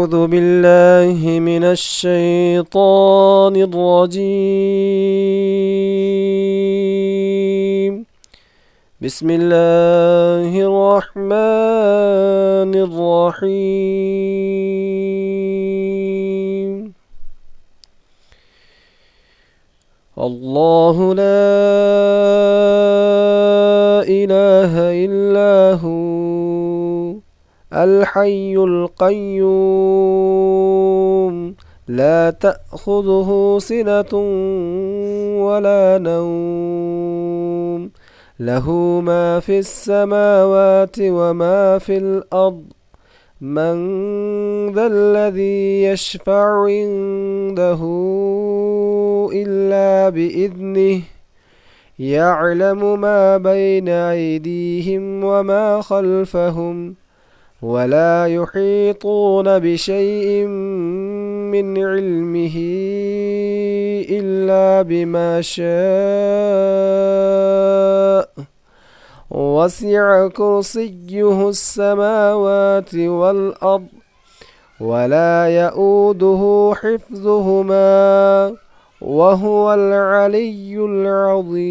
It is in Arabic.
أعوذ بالله من الشيطان الرجيم. بسم الله الرحمن الرحيم. الله لا إله إلا هو الحي القيوم لا تأخذه سنة ولا نوم له ما في السماوات وما في الأرض من ذا الذي يشفع عنده إلا بإذنه يعلم ما بين أيديهم وما خلفهم ولا يحيطون بشيء من علمه إلا بما شاء وسع كرسيه السماوات والأرض ولا يؤوده حفظهما وهو العلي العظيم.